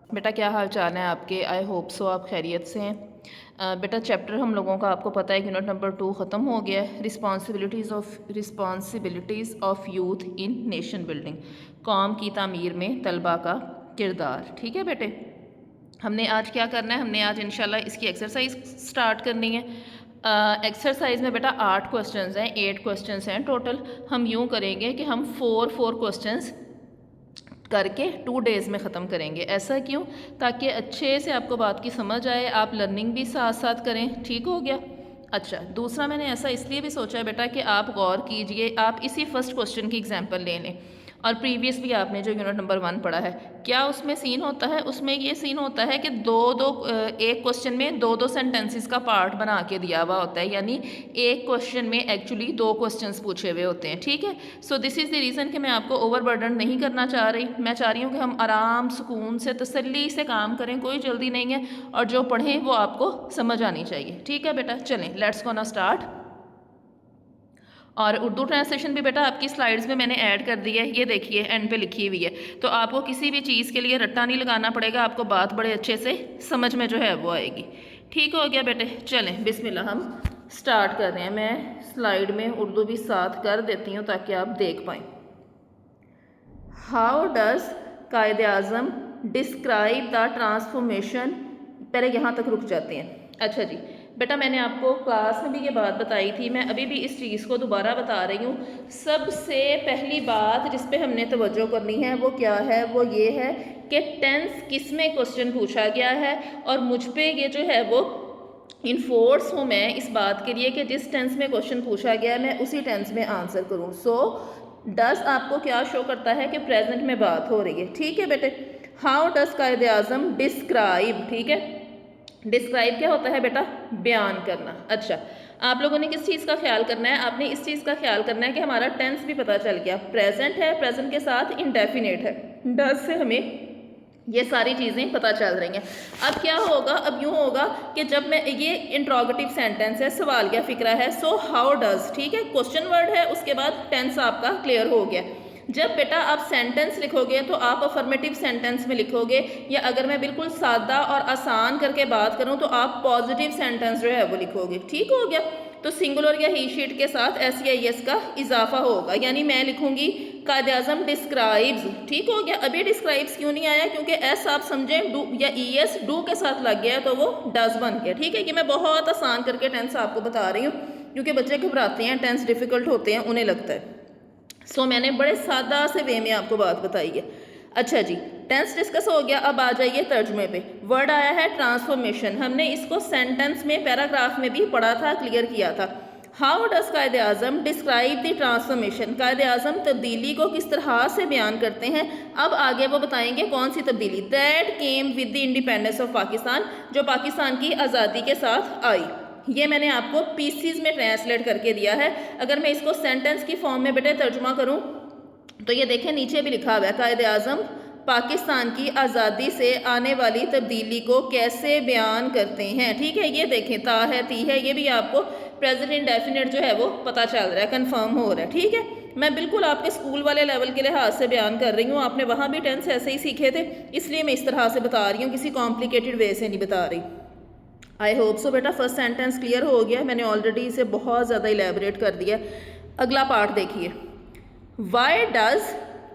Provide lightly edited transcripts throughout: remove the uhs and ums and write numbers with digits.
बेटा क्या हाल चाल है आपके। आई होप सो आप खैरियत से हैं। बेटा चैप्टर हम लोगों का आपको पता है कि यूनिट नंबर 2 ख़त्म हो गया है। Responsibilities of youth in nation building, कौम की तामीर में तलबा का किरदार। ठीक है बेटे, हमने आज क्या करना है, हमने आज इंशाल्लाह इसकी एक्सरसाइज स्टार्ट करनी है। एक्सरसाइज में बेटा 8 क्वेश्चंस हैं, 8 क्वेश्चंस हैं टोटल। हम यूँ करेंगे कि हम 4 क्वेश्चंस करके 2 डेज़ में ख़त्म करेंगे। ऐसा क्यों? ताकि अच्छे से आपको बात की समझ आए, आप लर्निंग भी साथ साथ करें। ठीक हो गया। अच्छा, दूसरा मैंने ऐसा इसलिए भी सोचा है बेटा कि आप गौर कीजिए, आप इसी फर्स्ट क्वेश्चन की एग्जांपल ले लें और प्रीवियस भी आपने जो यूनिट नंबर 1 पढ़ा है, क्या उसमें सीन होता है? उसमें ये सीन होता है कि एक क्वेश्चन में दो सेंटेंसेस का पार्ट बना के दिया हुआ होता है, यानी एक क्वेश्चन में एक्चुअली 2 क्वेश्चंस पूछे हुए होते हैं। ठीक है, so this is the reason कि मैं आपको ओवरबर्डन नहीं करना चाह रही। मैं चाह रही हूँ कि हम आराम सुकून से तसल्ली से काम करें, कोई जल्दी नहीं है, और जो पढ़ें वो आपको समझ आनी चाहिए। ठीक है बेटा, चलें लेट्स गो ना स्टार्ट। और उर्दू ट्रांसलेशन भी बेटा आपकी स्लाइड्स में मैंने ऐड कर दी है, ये देखिए एंड पे लिखी हुई है। तो आपको किसी भी चीज़ के लिए रट्टा नहीं लगाना पड़ेगा, आपको बात बड़े अच्छे से समझ में जो है वो आएगी। ठीक हो गया बेटे, चलें बिस्मिल्लाह हम स्टार्ट कर रहे हैं। मैं स्लाइड में उर्दू भी साथ कर देती हूँ ताकि आप देख पाएँ। How does Quaid Azam describe the transformation, पहले यहाँ तक रुक जाते हैं। अच्छा जी बेटा, मैंने आपको क्लास में भी ये बात बताई थी, मैं अभी भी इस चीज़ को दोबारा बता रही हूँ। सबसे पहली बात जिस पे हमने तवज्जो करनी है वो क्या है, वो ये है कि टेंस किस में क्वेश्चन पूछा गया है, और मुझ पे ये जो है वो इन्फोर्स हूँ मैं इस बात के लिए कि जिस टेंस में क्वेश्चन पूछा गया है मैं उसी टेंस में आंसर करूँ। सो डज आपको क्या शो करता है कि प्रेजेंट में बात हो रही है। ठीक है बेटे, how does Quaid Azam describe, ठीक है, डिस्क्राइब क्या होता है बेटा? बयान करना। अच्छा, आप लोगों ने किस चीज़ का ख्याल करना है? आपने इस चीज़ का ख्याल करना है कि हमारा टेंस भी पता चल गया, प्रेजेंट है, प्रेजेंट के साथ इंडेफिनेट है, डज से हमें ये सारी चीज़ें पता चल रही हैं। अब क्या होगा, अब यूँ होगा कि जब मैं ये इंट्रोगेटिव सेंटेंस है, सवाल क्या फिक्रा है, सो हाउ डज, ठीक है, क्वेश्चन वर्ड है, उसके बाद टेंस आपका क्लियर हो गया। जब बेटा आप सेंटेंस लिखोगे तो आप अफर्मेटिव सेंटेंस में लिखोगे, या अगर मैं बिल्कुल सादा और आसान करके बात करूं तो आप पॉजिटिव सेंटेंस जो है वो लिखोगे। ठीक हो गया। तो सिंगुलर या ही शीट के साथ एस का इजाफा होगा, यानी मैं लिखूंगी कायद आज़म डिस्क्राइब्स। ठीक हो गया। अभी डिस्क्राइब्स क्यों नहीं आया? क्योंकि एस आप समझें डू या ईएस डू के साथ लग गया है तो वो डज बन गया। ठीक है, कि मैं बहुत आसान करके टेंस आपको बता रही हूँ, क्योंकि बच्चे घबराते हैं, टेंस डिफिकल्ट होते हैं, उन्हें लगता है। सो मैंने बड़े सादा से वे में आपको बात बताई है। अच्छा जी, टेंस डिस्कस हो गया, अब आ जाइए तर्जुमे पे। वर्ड आया है ट्रांसफॉर्मेशन, हमने इसको सेंटेंस में पैराग्राफ में भी पढ़ा था, क्लियर किया था। How does Quaid Azam describe the transformation, Quaid Azam तब्दीली को किस तरह से बयान करते हैं। अब आगे वो बताएंगे कौन सी तब्दीली, that came with the independence of Pakistan, जो पाकिस्तान की आज़ादी के साथ आई। ये मैंने आपको पीसीज में ट्रांसलेट करके दिया है। अगर मैं इसको सेंटेंस की फॉर्म में बेटे तर्जुमा करूं तो ये देखें नीचे भी लिखा हुआ है, कायद आज़म पाकिस्तान की आज़ादी से आने वाली तब्दीली को कैसे बयान करते हैं। ठीक है, ये देखें ता है ती है, ये भी आपको प्रेजेंट इंडेफिनिट जो है वो पता चल रहा है, कन्फर्म हो रहा है। ठीक है, मैं बिल्कुल आपके स्कूल वाले लेवल के लिहाज से बयान कर रही हूँ, आपने वहाँ भी टेंस ऐसे ही सीखे थे, इसलिए मैं इस तरह से बता रही हूँ, किसी कॉम्प्लिकेटेड वे से नहीं बता रही। आई होप सो बेटा फर्स्ट सेंटेंस क्लियर हो गया, मैंने ऑलरेडी इसे बहुत ज़्यादा इलेबरेट कर दिया। अगला पार्ट देखिए, वाई डज,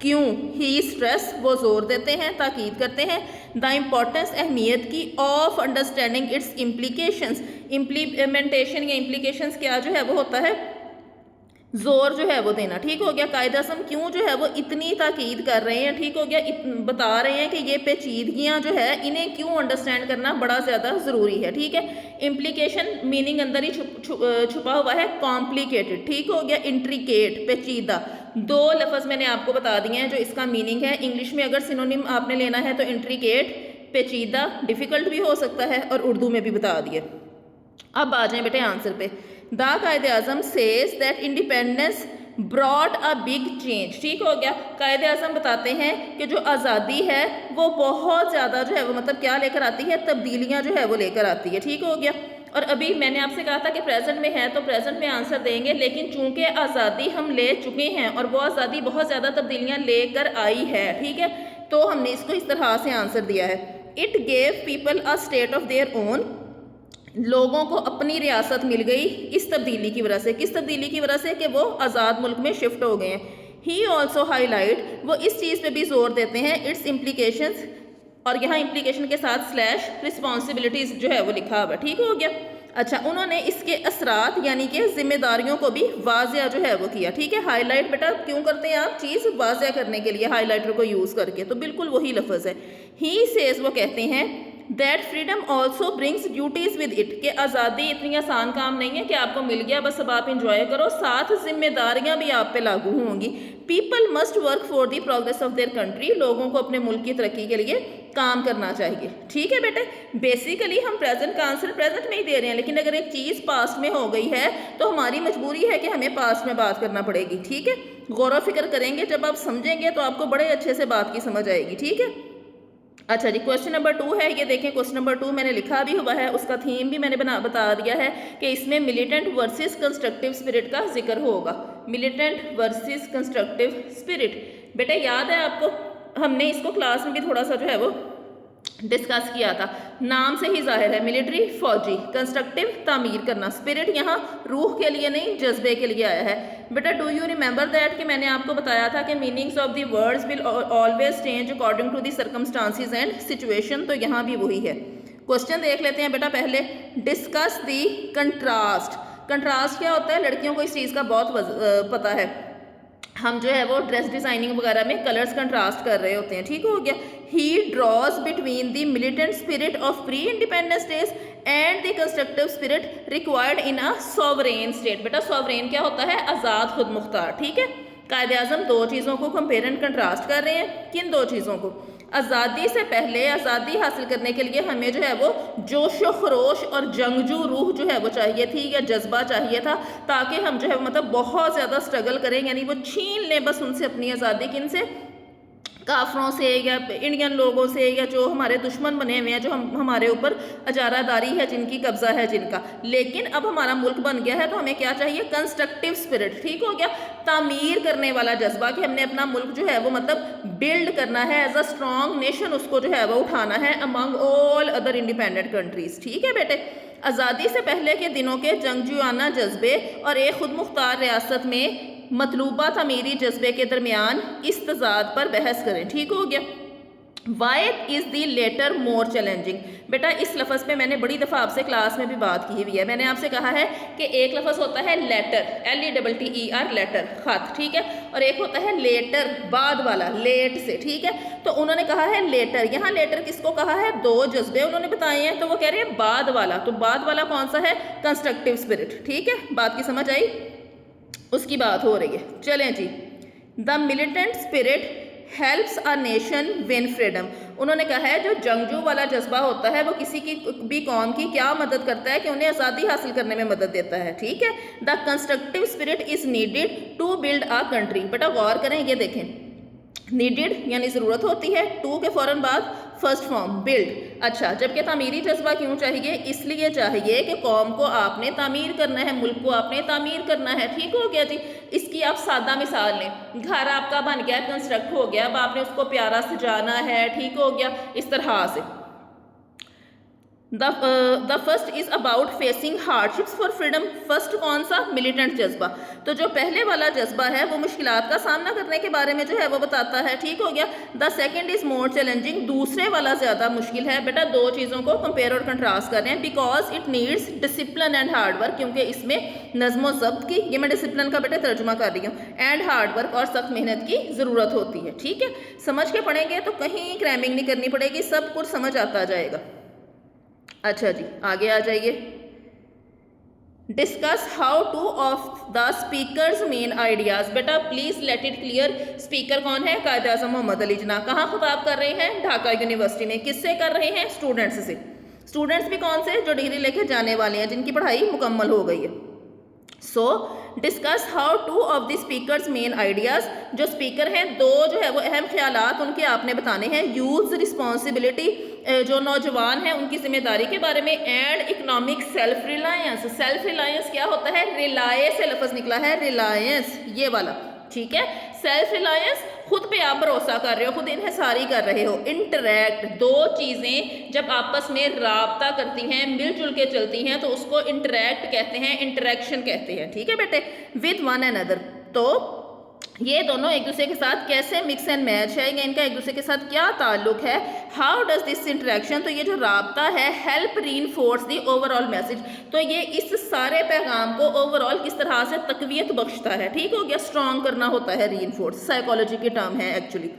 क्यों, ही स्ट्रेस, वो जोर देते हैं, ताकीद करते हैं, द इम्पोर्टेंस, अहमियत की, of understanding its implications, implementation या इम्प्लीकेशंस क्या जो है वो होता है, जोर जो है वो देना। ठीक हो गया। कायद आज़म क्यों जो है वो इतनी ताकीद कर रहे हैं, ठीक हो गया, बता रहे हैं कि ये पेचीदगियाँ जो है इन्हें क्यों अंडरस्टैंड करना बड़ा ज़्यादा ज़रूरी है। ठीक है, इम्प्लीकेशन मीनिंग अंदर ही छुपा हुआ है, कॉम्प्लिकेटेड। ठीक हो गया, इंट्रिकेट, पेचीदा, 2 लफ्ज़ मैंने आपको बता दिए हैं जो इसका मीनिंग है। इंग्लिश में अगर सिनोनिम आपने लेना है तो इंट्रिकेट, पेचीदा, डिफ़िकल्ट भी हो सकता है, और उर्दू में भी बता दिए। अब आ जाए बेटे आंसर पे। The Quaid Azam says that independence broad a big change. ठीक हो गया, कायद आज़म बताते हैं कि जो आज़ादी है वो बहुत ज़्यादा जो है वो मतलब क्या लेकर आती है, तब्दीलियाँ जो है वो लेकर आती है। ठीक हो गया। और अभी मैंने आपसे कहा था कि प्रेजेंट में है तो प्रेजेंट में आंसर देंगे, लेकिन चूंकि आज़ादी हम ले चुके हैं और वो आज़ादी बहुत ज़्यादा तब्दीलियाँ लेकर आई है, ठीक है, तो हमने इसको इस तरह से आंसर दिया है। It gave people a state of their own, लोगों को अपनी रियासत मिल गई इस तब्दीली की वजह से। किस तब्दीली की वजह से? कि वो आज़ाद मुल्क में शिफ्ट हो गए हैं। ही ऑल्सो हाईलाइट, वो इस चीज़ पे भी जोर देते हैं, इट्स इम्प्लीकेशंस, और यहाँ इम्प्लीकेशन के साथ स्लैश रिस्पॉन्सिबिलिटीज़ जो है वो लिखा हुआ, ठीक हो गया। अच्छा, उन्होंने इसके असरात यानी कि जिम्मेदारियों को भी वाजिया जो है वो किया, ठीक है। हाईलाइट बेटा क्यों करते हैं आप? चीज़ वाजिया करने के लिए हाईलाइटर को यूज़ करके, तो बिल्कुल वही लफ्ज़ है। ही सेज, वो कहते हैं that freedom also brings duties with it, कि आज़ादी इतनी आसान काम नहीं है कि आपको मिल गया बस अब आप इंजॉय करो, साथ जिम्मेदारियां भी आप पे लागू होंगी। People must work for the progress of their country, लोगों को अपने मुल्क की तरक्की के लिए काम करना चाहिए, ठीक है बेटे। बेसिकली हम प्रेजेंट का आंसर प्रेजेंट में ही दे रहे हैं, लेकिन अगर एक चीज़ पास्ट में हो गई है तो हमारी मजबूरी है कि हमें पास्ट में बात करना पड़ेगी, ठीक है। गौर फिक्र करेंगे, जब आप समझेंगे तो आपको बड़े अच्छे से बात की समझ आएगी, ठीक है। अच्छा जी, क्वेश्चन नंबर 2 है, ये देखें क्वेश्चन नंबर 2 मैंने लिखा भी हुआ है, उसका थीम भी मैंने बता दिया है कि इसमें मिलिटेंट वर्सेस कंस्ट्रक्टिव स्पिरिट का जिक्र होगा। मिलिटेंट वर्सेस कंस्ट्रक्टिव स्पिरिट, बेटा याद है आपको, हमने इसको क्लास में भी थोड़ा सा जो है वो डिस्कस किया था। नाम से ही जाहिर है, मिलिट्री फौजी, कंस्ट्रक्टिव तामीर करना, स्पिरिट यहाँ रूह के लिए नहीं जज्बे के लिए आया है। बेटा डू यू रिमेंबर दैट कि मैंने आपको बताया था कि meanings of the words will always change according to the circumstances and situation, तो यहाँ भी वही है। क्वेश्चन देख लेते हैं बेटा पहले। Discuss the contrast. कंट्रास्ट क्या होता है? लड़कियों को इस चीज़ का बहुत पता है, हम जो है वो ड्रेस डिज़ाइनिंग वगैरह में कलर्स कंट्रास्ट कर रहे होते हैं, ठीक हो गया। ही drawers between the militant spirit of pre independence days and the constructive spirit required in a sovereign state. बेटा सॉवरेन क्या होता है? आज़ाद खुद मुख्तार, ठीक है। कायदे आज़म दो चीज़ों को कंपेयर एंड कंट्रास्ट कर रहे हैं। किन दो चीज़ों को? आज़ादी से पहले, आज़ादी हासिल करने के लिए हमें जो है वो जोश व खरोश और जंगजू रूह जो है वो चाहिए थी, या जज्बा चाहिए था, ताकि हम जो है मतलब बहुत ज़्यादा स्ट्रगल करें, यानी वो छीन लें बस उनसे अपनी आज़ादी। किन से? काफरों से या इंडियन लोगों से, या जो हमारे दुश्मन बने हुए हैं, जो हमारे ऊपर अजारादारी है जिनकी, कब्जा है जिनका। लेकिन अब हमारा मुल्क बन गया है तो हमें क्या चाहिए? कंस्ट्रक्टिव स्पिरिट, ठीक हो गया। तामीर करने वाला जज्बा, कि हमने अपना मुल्क जो है वो मतलब बिल्ड करना है एज अ स्ट्रॉन्ग नेशन, उसको जो है वो उठाना है among all other independent countries, ठीक है बेटे। आज़ादी से पहले के दिनों के जंगजुआना जज्बे और एक खुद मुख्तार रियासत में मतलूबा तमीरी जज्बे के दरमियान इस तजाद पर बहस करें, ठीक हो गया। Why is the latter more challenging. बेटा इस लफ्ज़ पे मैंने बड़ी दफ़ा आपसे क्लास में भी बात की हुई है। मैंने आपसे कहा है कि एक लफ्ज़ होता है लेटर, LETTER लेटर, खत, ठीक है, और एक होता है लेटर, बाद वाला, लेट से, ठीक है। तो उन्होंने कहा है लेटर, यहाँ लेटर किसको कहा है? दो जज्बे उन्होंने बताए हैं, तो वो कह रहे हैं बाद वाला। तो बाद वाला कौन सा है? कंस्ट्रक्टिव स्पिरिट, ठीक है। बात की समझ आई? उसकी बात हो रही है। चलें जी। The militant spirit helps a nation win freedom. उन्होंने कहा है जो जंगजू वाला जज्बा होता है वो किसी की भी कौम की क्या मदद करता है? कि उन्हें आज़ादी हासिल करने में मदद देता है, ठीक है। The constructive spirit is needed to build a country. बेटा गौर करें, ये देखें, नीडेड यानी ज़रूरत होती है, टू के फ़ौरन बाद फर्स्ट फॉर्म बिल्ड। अच्छा, जबकि तामीरी जज्बा क्यों चाहिए? इसलिए चाहिए कि कौम को आपने तामीर करना है, मुल्क को आपने तामीर करना है, ठीक हो गया जी। इसकी आप सादा मिसाल लें, घर आपका बन गया, कंस्ट्रक्ट हो गया, अब आपने उसको प्यारा सजाना है, ठीक हो गया, इस तरह से। The first is about facing hardships for freedom. First कौन सा? मिलिटेंट जज्बा। तो जो पहले वाला जज्बा है वो मुश्किलात का सामना करने के बारे में जो है वो बताता है, ठीक हो गया। The second is more challenging. दूसरे वाला ज़्यादा मुश्किल है। बेटा दो चीज़ों को कंपेयर और कंट्रास्ट कर रहे हैं। Because it needs discipline and hard work, क्योंकि इसमें नज़्म ज़ब्त की, ये मैं डिसिप्लिन का बेटा तर्जुमा कर रही हूँ, एंड हार्डवर्क और सख्त मेहनत की ज़रूरत होती है, ठीक है। समझ के पढ़ेंगे तो कहीं क्रैमिंग नहीं करनी पड़ेगी, सब कुछ समझ आता जाएगा। अच्छा जी, आगे आ जाइए। Discuss how two of the speakers main ideas. बेटा please let it clear, speaker कौन है? कायद आज़म मोहम्मद अली जिन्ना। कहाँ खुताब कर रहे हैं? ढाका यूनिवर्सिटी में। किससे कर रहे हैं? स्टूडेंट्स से। स्टूडेंट्स भी कौन से? जो डिग्री लेके जाने वाले हैं, जिनकी पढ़ाई मुकम्मल हो गई है। सो discuss how two of the speakers main ideas. जो स्पीकर हैं दो जो है वो अहम ख्यालात उनके आपने बताने हैं। यूज़ रिस्पॉन्सिबिलिटी, जो नौजवान हैं उनकी जिम्मेदारी के बारे में, and economic self reliance. Self reliance क्या होता है? रिलाय से लफ्ज़ निकला है, रिलायंस ये वाला, ठीक है। सेल्फ रिलायंस खुद पे आप भरोसा कर रहे हो, खुद इन्हिसारी कर रहे हो। इंटरेक्ट, दो चीज़ें जब आपस में राबता करती हैं, मिलजुल के चलती हैं, तो उसको इंटरेक्ट कहते हैं, इंटरेक्शन कहते हैं। ठीक है बेटे, विद वन अनदर। तो ये दोनों एक दूसरे के साथ कैसे मिक्स एंड मैच है, या इनका एक दूसरे के साथ क्या ताल्लुक है। हाउ डज दिस इंटरेक्शन, तो ये जो राब्ता है, help reinforce the overall message, तो ये इस सारे पैगाम को ओवरऑल किस तरह से तकवीयत बख्शता है। ठीक हो गया, स्ट्रॉन्ग करना होता है, रीइंफोर्स साइकोलॉजी की टर्म है एक्चुअली।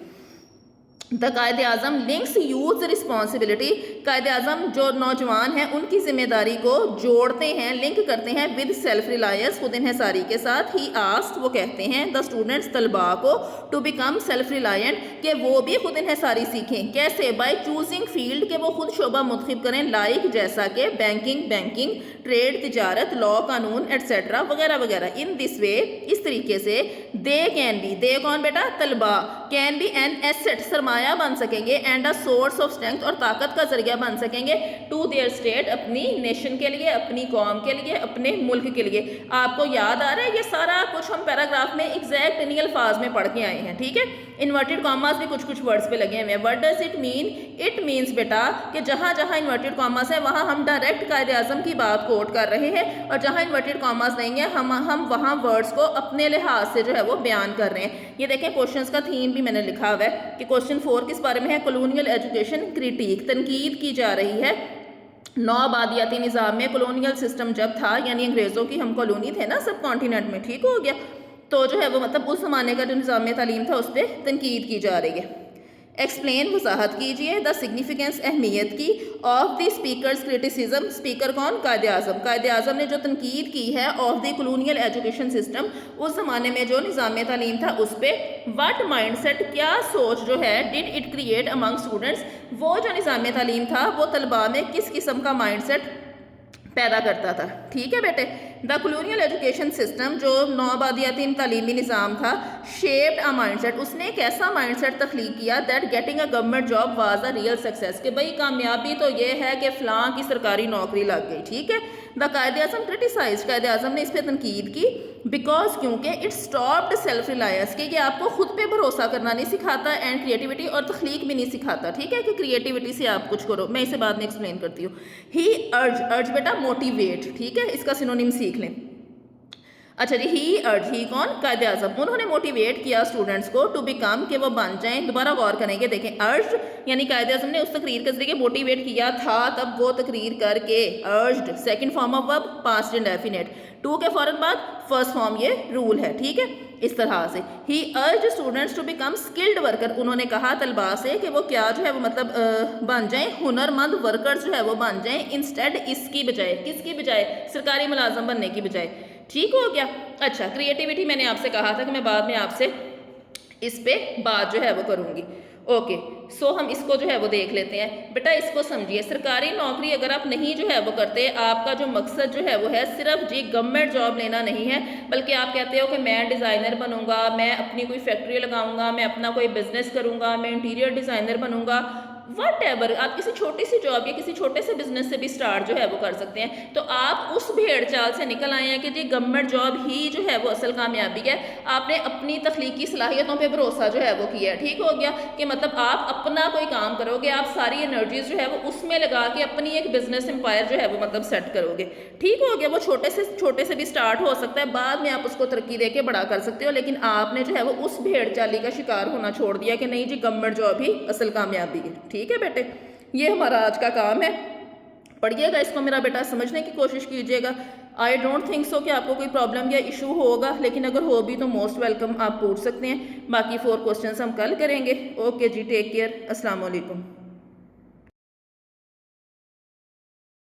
द कायदे आज़म लिंक्स यूज रिस्पॉन्सिबिलिटी, कायदे आज़म जो नौजवान हैं उनकी जिम्मेदारी को जोड़ते हैं, लिंक करते हैं विद सेल्फ रिलायंस, खुद इन्हिसारी के साथ। ही आस्क्ड, वो कहते हैं, द स्टूडेंट्स, तलबा को, टू बिकम सेल्फ रिलायंट, कि वो भी खुद इन्हिसारी सीखें। कैसे? बाय चूजिंग फील्ड, के वो खुद शोबा मुंतखब करें, लाइक जैसा कि बैंकिंग, ट्रेड, तिजारत, लॉ, कानून एट्सेट्रा वगैरह वगैरह। इन दिस वे, इस तरीके से, दे कैन बी, दे कौन बेटा? तलबा, कैन बी एन एसेट, सरमाया बन सकेंगे, and a source of strength, और ताकत का जरिया बन सकेंगे, टू देयर स्टेट, अपनी नेशन के लिए, अपनी कौम के लिए, अपने मुल्क के लिए। आपको याद आ रहा है ये सारा कुछ हम पैराग्राफ में एग्जैक्ट इन्हीं अल्फाज में पढ़ के आए हैं। ठीक है, इन्वर्टेड कॉमास भी कुछ कुछ वर्ड्स पे लगे हुए हैं। What does it mean? It means बेटा कि जहाँ जहाँ इन्वर्टेड कॉमास है वहाँ हम डायरेक्ट कायदे आज़म की बात कोट कर रहे हैं, और जहाँ इन्वर्टेड कॉमास नहीं है हम वहाँ वर्ड्स को अपने लिहाज से जो है वो बयान कर रहे हैं। ये देखें, क्वेश्चंस का थीम भी मैंने लिखा हुआ है कि क्वेश्चन 4 किस बारे में है? कॉलोनियल एजुकेशन क्रिटिक, तनकीद की जा रही है नौआबादियाती निज़ाम में। कॉलोनियल सिस्टम जब था, यानी अंग्रेज़ों की हम कॉलोनी थे ना सब कॉन्टिनेंट में, ठीक हो गया, तो जो है वो मतलब उस ज़माने का जो निज़ाम तालीम था उस पर तनकीद की जा रही है। एक्सप्लेन, वजाहत कीजिए, द सिग्निफिकेंस, अहमियत की, of the speakers criticism, speaker कौन? कायदे आज़म। कायदे आज़म ने जो तनकीद की है of the colonial education system, उस ज़माने में जो निज़ाम तालीम था उस पर। वट माइंड सेट, क्या सोच जो है, did it create among students, वो जो निज़ाम तालीम था वो तलबा में किस किस्म का माइंड सेट पैदा करता था। ठीक है बेटे, द कॉलोनियल एजुकेशन सिस्टम, जो नौआबादियाती तालीमी निज़ाम था, शेप्ड अ माइंडसेट, उसने एक ऐसा माइंडसेट तख्लीक किया, that getting a government job was a real success, कि भाई कामयाबी तो ये है कि फ़लाँ की सरकारी नौकरी लग गई। ठीक है, द कायदे आज़म क्रिटिसाइज, कायदे आज़म ने इस पर तनकीद की, बिकॉज क्योंकि इट स्टॉप्ड सेल्फ रिलायंस, कि ये आपको खुद पे भरोसा करना नहीं सिखाता, एंड क्रिएटिविटी, और तख्लीक भी नहीं सिखाता। ठीक है, कि क्रिएटिविटी से आप कुछ करो। मैं इसे बाद में एक्सप्लेन करती हूँ। ही अर्ज बेटा मोटिवेट, ठीक है, इसका सिनोनिम सीख लें। अच्छा जी, ही अर्ज, ही कौन? कायदे आज़म, उन्होंने मोटिवेट किया स्टूडेंट्स को, टू बिकम, कि वो बन जाएं। दोबारा गौर करेंगे, देखें, अर्ज यानी कायदे आज़म ने उस तकरीर के जरिए मोटिवेट किया था, तब वो तकरीर करके, urged, second form of verb, past indefinite, to के फौरन बाद फर्स्ट फॉर्म, ये रूल है। ठीक है, इस तरह से ही urge students to become skilled worker, उन्होंने कहा तलबा से कि वो क्या जो है वो मतलब बन जाएं हुनरमंद वर्कर जो है वो बन जाएं, इंस्टेड, इसकी बजाय, किसकी बजाय? सरकारी मुलाजम बनने की बजाय। ठीक हो गया। अच्छा, क्रिएटिविटी मैंने आपसे कहा था कि मैं बाद में आपसे इस पे बात जो है वो करूँगी। ओके, सो हम इसको जो है वो देख लेते हैं। बेटा इसको समझिए, सरकारी नौकरी अगर आप नहीं जो है वो करते, आपका जो मकसद जो है वो है सिर्फ जी गवर्नमेंट जॉब लेना नहीं है, बल्कि आप कहते हो कि मैं डिज़ाइनर बनूंगा, मैं अपनी कोई फैक्ट्री लगाऊंगा, मैं अपना कोई बिजनेस करूंगा, मैं इंटीरियर डिज़ाइनर बनूंगा, वट एवर, आप किसी छोटी सी जॉब या किसी छोटे से बिजनेस से भी स्टार्ट जो है वो कर सकते हैं। तो आप उस भेड़ चाल से निकल आए हैं कि जी गवर्नमेंट जॉब ही जो है वो असल कामयाबी है। आपने अपनी तख्लीकी सलाहियतों पे भरोसा जो है वो किया है। ठीक हो गया, कि मतलब आप अपना कोई काम करोगे, आप सारी एनर्जीज जो है वो उसमें लगा के अपनी एक बिजनेस एम्पायर जो है वो मतलब सेट करोगे। ठीक हो गया, वो छोटे से भी स्टार्ट हो सकता है, बाद में आप उसको तरक्की दे के बड़ा कर सकते हो, लेकिन आपने जो है वो उस भेड़ चाली का शिकार होना छोड़ दिया कि नहीं जी गवर्नमेंट जॉब ही असल कामयाबी है। ठीक है बेटे, ये हमारा आज का काम है। पढ़िएगा इसको मेरा बेटा, समझने की कोशिश कीजिएगा। आई डोंट थिंक सो कि आपको कोई प्रॉब्लम या इशू होगा, लेकिन अगर हो भी तो मोस्ट वेलकम, आप पूछ सकते हैं। बाकी 4 क्वेश्चंस हम कल करेंगे। ओके जी, टेक केयर, अस्सलाम वालेकुम।